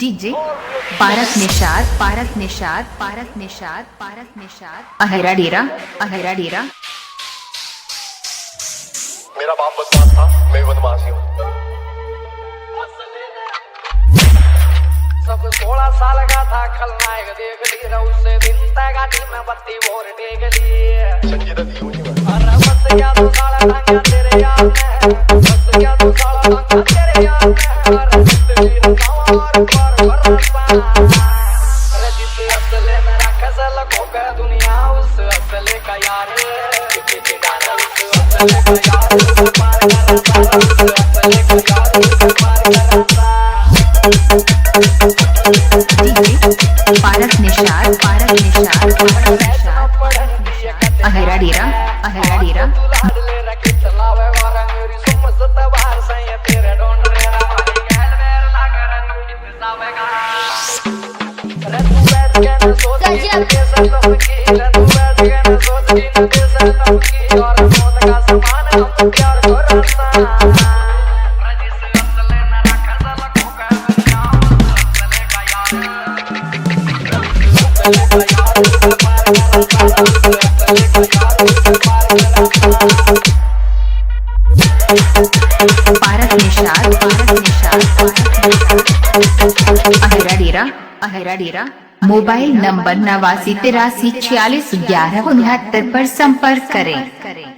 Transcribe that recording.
DJ Parak Nishad Parak Nishad Parak Nishad Parak Nishad अहेरा डेरा अहेरा डेरा। मेरा बाप बदमाश था, मैं बदमाश हूँ। सब 16 साल का था, खलनायक देख ली, उससे दिन तक गाड़ी में बत्ती भोर टेक ली। अरे बस क्या तू साला ढंगा तेरे यार में, बस क्या तू साला ढंगा तेरे यार में। अरे जिंदगी रसावा और भरोसा, अरे जिस असले में रखा सल को कर दुनिया, उस असले का यार उस असले का यार पार कर रहा, उस असले का यार पार कर रहा। पारक निषाद पारक निषाद पारक निषाद अहेरा डेरा अहेरा डेरा। पारक निषाद अहेरा डेरा अहेरा डेरा। मोबाइल नंबर 89 83 46 11 69 पर संपर्क करें।